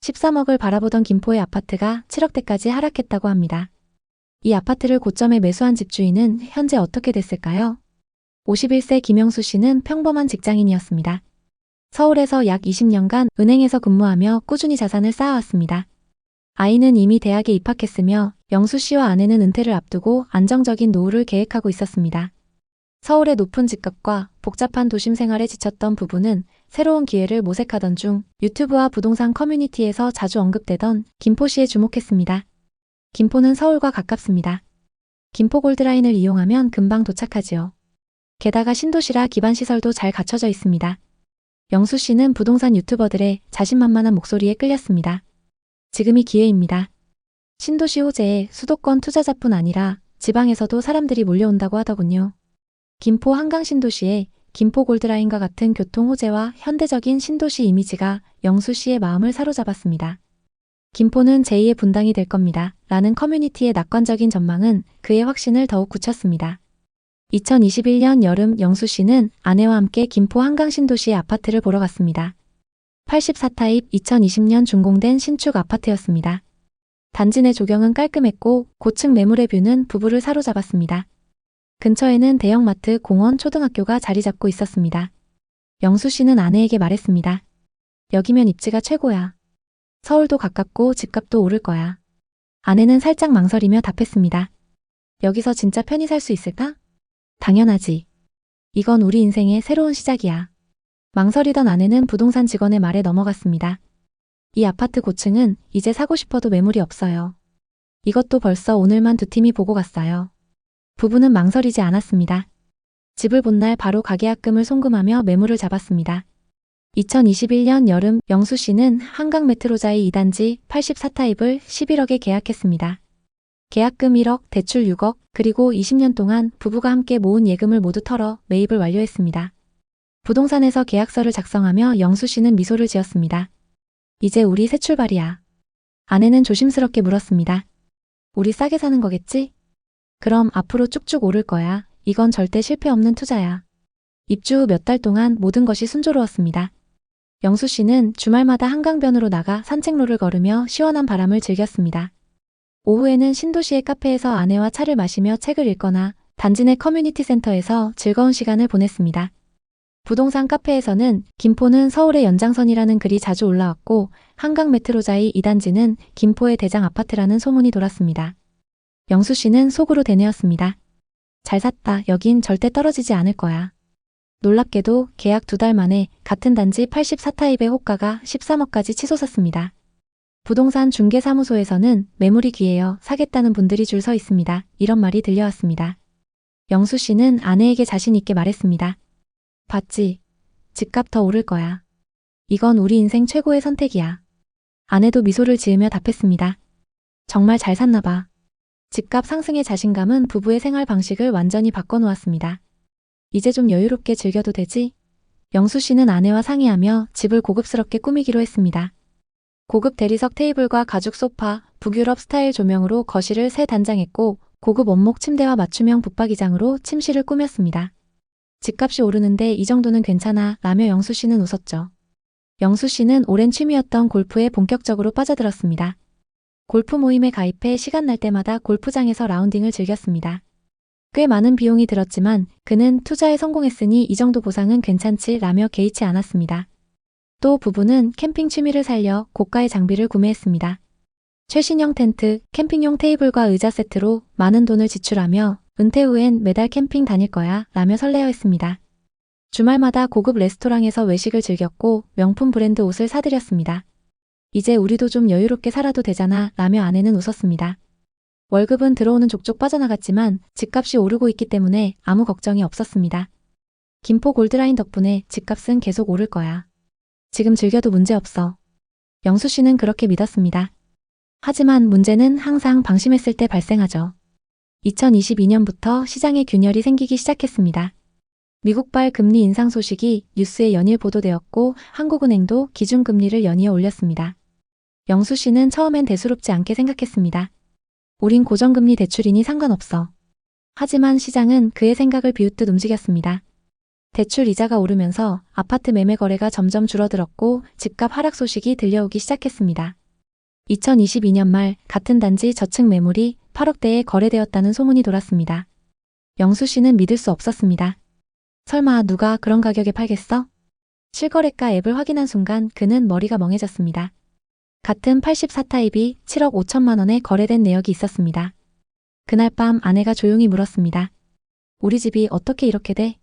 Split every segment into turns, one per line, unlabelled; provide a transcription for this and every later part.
13억을 바라보던 김포의 아파트가 7억대까지 하락했다고 합니다. 이 아파트를 고점에 매수한 집주인은 현재 어떻게 됐을까요? 51세 김영수 씨는 평범한 직장인이었습니다. 서울에서 약 20년간 은행에서 근무하며 꾸준히 자산을 쌓아왔습니다. 아이는 이미 대학에 입학했으며 영수 씨와 아내는 은퇴를 앞두고 안정적인 노후를 계획하고 있었습니다. 서울의 높은 집값과 복잡한 도심 생활에 지쳤던 부부는 새로운 기회를 모색하던 중 유튜브와 부동산 커뮤니티에서 자주 언급되던 김포시에 주목했습니다. 김포는 서울과 가깝습니다. 김포 골드라인을 이용하면 금방 도착하지요. 게다가 신도시라 기반시설도 잘 갖춰져 있습니다. 영수 씨는 부동산 유튜버들의 자신만만한 목소리에 끌렸습니다. 지금이 기회입니다. 신도시 호재에 수도권 투자자뿐 아니라 지방에서도 사람들이 몰려온다고 하더군요. 김포 한강 신도시에 김포 골드라인과 같은 교통 호재와 현대적인 신도시 이미지가 영수 씨의 마음을 사로잡았습니다. 김포는 제2의 분당이 될 겁니다. 라는 커뮤니티의 낙관적인 전망은 그의 확신을 더욱 굳혔습니다. 2021년 여름 영수 씨는 아내와 함께 김포 한강 신도시의 아파트를 보러 갔습니다. 84타입 2020년 준공된 신축 아파트였습니다. 단지 내 조경은 깔끔했고 고층 매물의 뷰는 부부를 사로잡았습니다. 근처에는 대형마트, 공원, 초등학교가 자리 잡고 있었습니다. 영수 씨는 아내에게 말했습니다. 여기면 입지가 최고야. 서울도 가깝고 집값도 오를 거야. 아내는 살짝 망설이며 답했습니다. 여기서 진짜 편히 살 수 있을까? 당연하지. 이건 우리 인생의 새로운 시작이야. 망설이던 아내는 부동산 직원의 말에 넘어갔습니다. 이 아파트 고층은 이제 사고 싶어도 매물이 없어요. 이것도 벌써 오늘만 2팀이 보고 갔어요. 부부는 망설이지 않았습니다. 집을 본 날 바로 가계약금을 송금하며 매물을 잡았습니다. 2021년 여름 영수 씨는 한강 메트로자이 2단지 84타입을 11억에 계약했습니다. 계약금 1억, 대출 6억, 그리고 20년 동안 부부가 함께 모은 예금을 모두 털어 매입을 완료했습니다. 부동산에서 계약서를 작성하며 영수 씨는 미소를 지었습니다. 이제 우리 새 출발이야. 아내는 조심스럽게 물었습니다. 우리 싸게 사는 거겠지? 그럼 앞으로 쭉쭉 오를 거야. 이건 절대 실패 없는 투자야. 입주 후 몇 달 동안 모든 것이 순조로웠습니다. 영수 씨는 주말마다 한강변으로 나가 산책로를 걸으며 시원한 바람을 즐겼습니다. 오후에는 신도시의 카페에서 아내와 차를 마시며 책을 읽거나 단지 내 커뮤니티 센터에서 즐거운 시간을 보냈습니다. 부동산 카페에서는 김포는 서울의 연장선이라는 글이 자주 올라왔고 한강 메트로자이 2단지는 김포의 대장 아파트라는 소문이 돌았습니다. 영수 씨는 속으로 되뇌었습니다. 잘 샀다. 여긴 절대 떨어지지 않을 거야. 놀랍게도 계약 2달 만에 같은 단지 84타입의 호가가 13억까지 치솟았습니다. 부동산 중개사무소에서는 매물이 귀해요. 사겠다는 분들이 줄 서 있습니다. 이런 말이 들려왔습니다. 영수 씨는 아내에게 자신 있게 말했습니다. 봤지? 집값 더 오를 거야. 이건 우리 인생 최고의 선택이야. 아내도 미소를 지으며 답했습니다. 정말 잘 샀나 봐. 집값 상승의 자신감은 부부의 생활 방식을 완전히 바꿔놓았습니다. 이제 좀 여유롭게 즐겨도 되지? 영수 씨는 아내와 상의하며 집을 고급스럽게 꾸미기로 했습니다. 고급 대리석 테이블과 가죽 소파, 북유럽 스타일 조명으로 거실을 새 단장했고 고급 원목 침대와 맞춤형 붙박이장으로 침실을 꾸몄습니다. 집값이 오르는데 이 정도는 괜찮아 라며 영수 씨는 웃었죠. 영수 씨는 오랜 취미였던 골프에 본격적으로 빠져들었습니다. 골프 모임에 가입해 시간 날 때마다 골프장에서 라운딩을 즐겼습니다. 꽤 많은 비용이 들었지만 그는 투자에 성공했으니 이 정도 보상은 괜찮지 라며 개의치 않았습니다. 또 부부는 캠핑 취미를 살려 고가의 장비를 구매했습니다. 최신형 텐트, 캠핑용 테이블과 의자 세트로 많은 돈을 지출하며 은퇴 후엔 매달 캠핑 다닐 거야 라며 설레어했습니다. 주말마다 고급 레스토랑에서 외식을 즐겼고 명품 브랜드 옷을 사들였습니다. 이제 우리도 좀 여유롭게 살아도 되잖아 라며 아내는 웃었습니다. 월급은 들어오는 족족 빠져나갔지만 집값이 오르고 있기 때문에 아무 걱정이 없었습니다. 김포 골드라인 덕분에 집값은 계속 오를 거야. 지금 즐겨도 문제없어. 영수 씨는 그렇게 믿었습니다. 하지만 문제는 항상 방심했을 때 발생하죠. 2022년부터 시장에 균열이 생기기 시작했습니다. 미국발 금리 인상 소식이 뉴스에 연일 보도되었고 한국은행도 기준금리를 연이어 올렸습니다. 영수 씨는 처음엔 대수롭지 않게 생각했습니다. 우린 고정금리 대출이니 상관없어. 하지만 시장은 그의 생각을 비웃듯 움직였습니다. 대출 이자가 오르면서 아파트 매매 거래가 점점 줄어들었고 집값 하락 소식이 들려오기 시작했습니다. 2022년 말 같은 단지 저층 매물이 8억대에 거래되었다는 소문이 돌았습니다. 영수 씨는 믿을 수 없었습니다. 설마 누가 그런 가격에 팔겠어? 실거래가 앱을 확인한 순간 그는 머리가 멍해졌습니다. 같은 84타입이 7억 5천만 원에 거래된 내역이 있었습니다. 그날 밤 아내가 조용히 물었습니다. 우리 집이 어떻게 이렇게 돼?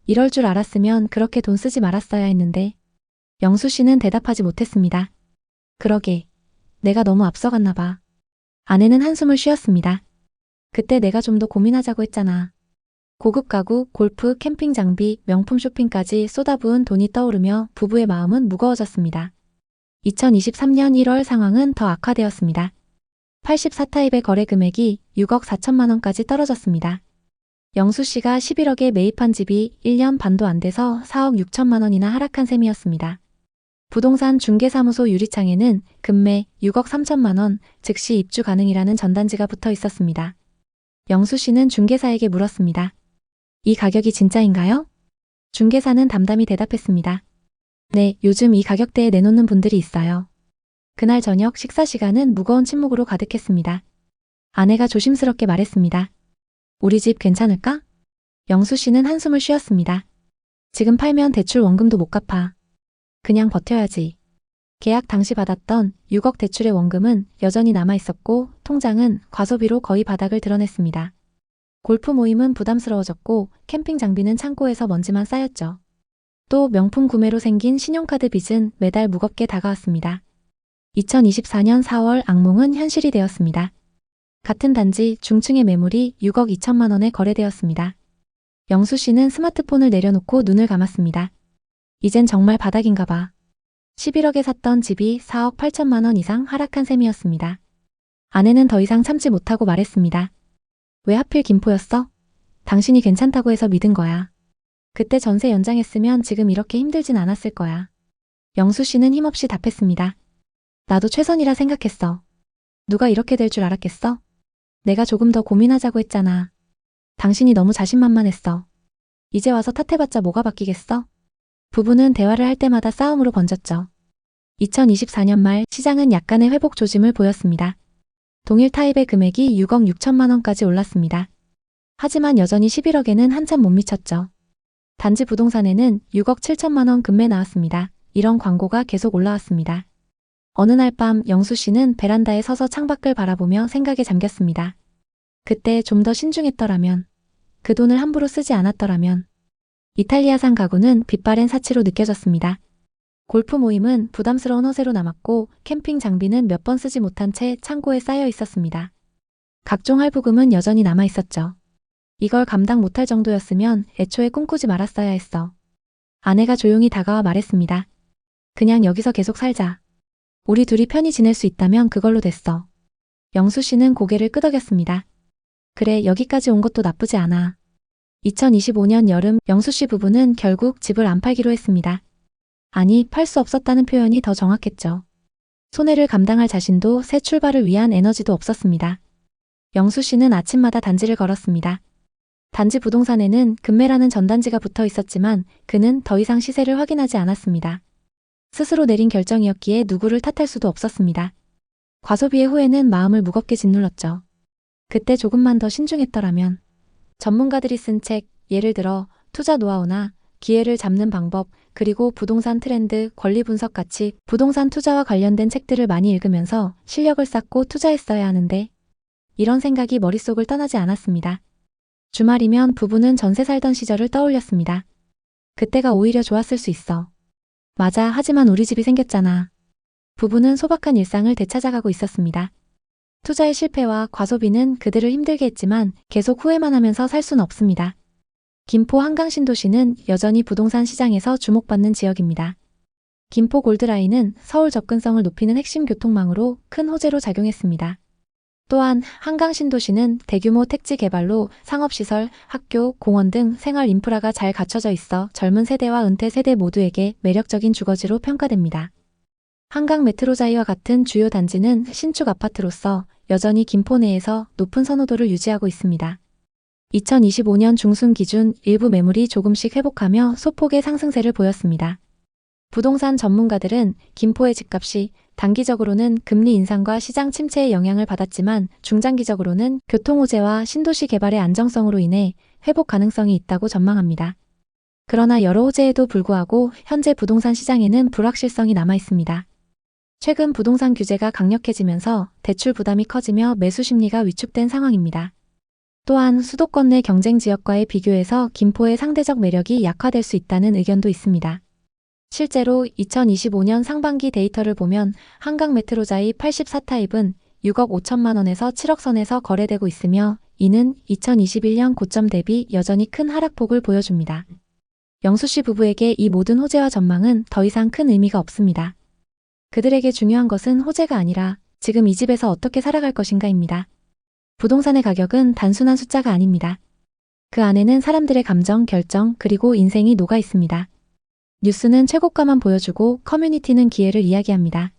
이럴 줄 알았으면 그렇게 돈 쓰지 말았어야 했는데. 영수 씨는 대답하지 못했습니다. 그러게. 내가 너무 앞서갔나 봐. 아내는 한숨을 쉬었습니다. 그때 내가 좀 더 고민하자고 했잖아. 고급 가구, 골프, 캠핑 장비, 명품 쇼핑까지 쏟아부은 돈이 떠오르며 부부의 마음은 무거워졌습니다. 2023년 1월 상황은 더 악화되었습니다. 84타입의 거래 금액이 6억 4천만 원까지 떨어졌습니다. 영수 씨가 11억에 매입한 집이 1년 반도 안 돼서 4억 6천만 원이나 하락한 셈이었습니다. 부동산 중개사무소 유리창에는 금매 6억 3천만 원, 즉시 입주 가능이라는 전단지가 붙어 있었습니다. 영수 씨는 중개사에게 물었습니다. 이 가격이 진짜인가요? 중개사는 담담히 대답했습니다. 네, 요즘 이 가격대에 내놓는 분들이 있어요. 그날 저녁 식사 시간은 무거운 침묵으로 가득했습니다. 아내가 조심스럽게 말했습니다. 우리 집 괜찮을까? 영수 씨는 한숨을 쉬었습니다. 지금 팔면 대출 원금도 못 갚아. 그냥 버텨야지. 계약 당시 받았던 6억 대출의 원금은 여전히 남아있었고 통장은 과소비로 거의 바닥을 드러냈습니다. 골프 모임은 부담스러워졌고 캠핑 장비는 창고에서 먼지만 쌓였죠. 또 명품 구매로 생긴 신용카드 빚은 매달 무겁게 다가왔습니다. 2024년 4월 악몽은 현실이 되었습니다. 같은 단지 중층의 매물이 6억 2천만 원에 거래되었습니다. 영수 씨는 스마트폰을 내려놓고 눈을 감았습니다. 이젠 정말 바닥인가 봐. 11억에 샀던 집이 4억 8천만 원 이상 하락한 셈이었습니다. 아내는 더 이상 참지 못하고 말했습니다. 왜 하필 김포였어? 당신이 괜찮다고 해서 믿은 거야. 그때 전세 연장했으면 지금 이렇게 힘들진 않았을 거야. 영수 씨는 힘없이 답했습니다. 나도 최선이라 생각했어. 누가 이렇게 될 줄 알았겠어? 내가 조금 더 고민하자고 했잖아. 당신이 너무 자신만만했어. 이제 와서 탓해봤자 뭐가 바뀌겠어? 부부는 대화를 할 때마다 싸움으로 번졌죠. 2024년 말 시장은 약간의 회복 조짐을 보였습니다. 동일 타입의 금액이 6억 6천만 원까지 올랐습니다. 하지만 여전히 11억에는 한참 못 미쳤죠. 단지 부동산에는 6억 7천만 원 금매 나왔습니다. 이런 광고가 계속 올라왔습니다. 어느 날 밤 영수 씨는 베란다에 서서 창밖을 바라보며 생각에 잠겼습니다. 그때 좀 더 신중했더라면, 그 돈을 함부로 쓰지 않았더라면. 이탈리아산 가구는 빛바랜 사치로 느껴졌습니다. 골프 모임은 부담스러운 허세로 남았고 캠핑 장비는 몇 번 쓰지 못한 채 창고에 쌓여 있었습니다. 각종 할부금은 여전히 남아 있었죠. 이걸 감당 못할 정도였으면 애초에 꿈꾸지 말았어야 했어. 아내가 조용히 다가와 말했습니다. 그냥 여기서 계속 살자. 우리 둘이 편히 지낼 수 있다면 그걸로 됐어. 영수 씨는 고개를 끄덕였습니다. 그래, 여기까지 온 것도 나쁘지 않아. 2025년 여름 영수 씨 부부는 결국 집을 안 팔기로 했습니다. 아니, 팔 수 없었다는 표현이 더 정확했죠. 손해를 감당할 자신도 새 출발을 위한 에너지도 없었습니다. 영수 씨는 아침마다 단지를 걸었습니다. 단지 부동산에는 금매라는 전단지가 붙어 있었지만 그는 더 이상 시세를 확인하지 않았습니다. 스스로 내린 결정이었기에 누구를 탓할 수도 없었습니다. 과소비의 후회는 마음을 무겁게 짓눌렀죠. 그때 조금만 더 신중했더라면. 전문가들이 쓴 책, 예를 들어 투자 노하우나 기회를 잡는 방법, 그리고 부동산 트렌드, 권리 분석 같이 부동산 투자와 관련된 책들을 많이 읽으면서 실력을 쌓고 투자했어야 하는데 이런 생각이 머릿속을 떠나지 않았습니다. 주말이면 부부는 전세 살던 시절을 떠올렸습니다. 그때가 오히려 좋았을 수 있어. 맞아, 하지만 우리 집이 생겼잖아. 부부는 소박한 일상을 되찾아가고 있었습니다. 투자의 실패와 과소비는 그들을 힘들게 했지만 계속 후회만 하면서 살 수는 없습니다. 김포 한강신도시는 여전히 부동산 시장에서 주목받는 지역입니다. 김포 골드라인은 서울 접근성을 높이는 핵심 교통망으로 큰 호재로 작용했습니다. 또한 한강신도시는 대규모 택지 개발로 상업시설, 학교, 공원 등 생활 인프라가 잘 갖춰져 있어 젊은 세대와 은퇴 세대 모두에게 매력적인 주거지로 평가됩니다. 한강 메트로자이와 같은 주요 단지는 신축 아파트로서 여전히 김포 내에서 높은 선호도를 유지하고 있습니다. 2025년 중순 기준 일부 매물이 조금씩 회복하며 소폭의 상승세를 보였습니다. 부동산 전문가들은 김포의 집값이 단기적으로는 금리 인상과 시장 침체의 영향을 받았지만 중장기적으로는 교통 호재와 신도시 개발의 안정성으로 인해 회복 가능성이 있다고 전망합니다. 그러나 여러 호재에도 불구하고 현재 부동산 시장에는 불확실성이 남아 있습니다. 최근 부동산 규제가 강력해지면서 대출 부담이 커지며 매수 심리가 위축된 상황입니다. 또한 수도권 내 경쟁 지역과의 비교해서 김포의 상대적 매력이 약화될 수 있다는 의견도 있습니다. 실제로 2025년 상반기 데이터를 보면 한강 메트로자이 84타입은 6억 5천만 원에서 7억 선에서 거래되고 있으며 이는 2021년 고점 대비 여전히 큰 하락폭을 보여줍니다. 영수 씨 부부에게 이 모든 호재와 전망은 더 이상 큰 의미가 없습니다. 그들에게 중요한 것은 호재가 아니라 지금 이 집에서 어떻게 살아갈 것인가입니다. 부동산의 가격은 단순한 숫자가 아닙니다. 그 안에는 사람들의 감정, 결정, 그리고 인생이 녹아 있습니다. 뉴스는 최고가만 보여주고 커뮤니티는 기회를 이야기합니다.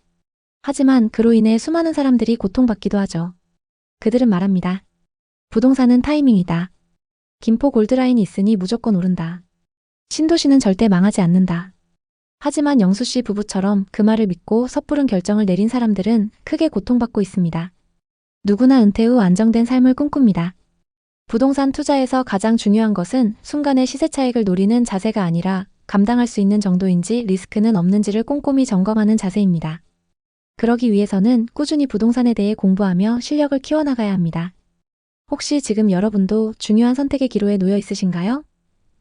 하지만 그로 인해 수많은 사람들이 고통받기도 하죠. 그들은 말합니다. 부동산은 타이밍이다. 김포 골드라인이 있으니 무조건 오른다. 신도시는 절대 망하지 않는다. 하지만 영수 씨 부부처럼 그 말을 믿고 섣부른 결정을 내린 사람들은 크게 고통받고 있습니다. 누구나 은퇴 후 안정된 삶을 꿈꿉니다. 부동산 투자에서 가장 중요한 것은 순간의 시세 차익을 노리는 자세가 아니라 감당할 수 있는 정도인지 리스크는 없는지를 꼼꼼히 점검하는 자세입니다. 그러기 위해서는 꾸준히 부동산에 대해 공부하며 실력을 키워나가야 합니다. 혹시 지금 여러분도 중요한 선택의 기로에 놓여 있으신가요?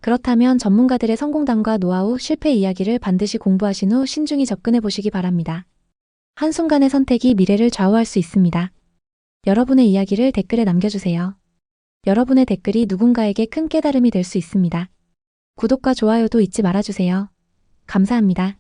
그렇다면 전문가들의 성공담과 노하우, 실패 이야기를 반드시 공부하신 후 신중히 접근해 보시기 바랍니다. 한순간의 선택이 미래를 좌우할 수 있습니다. 여러분의 이야기를 댓글에 남겨주세요. 여러분의 댓글이 누군가에게 큰 깨달음이 될 수 있습니다. 구독과 좋아요도 잊지 말아주세요. 감사합니다.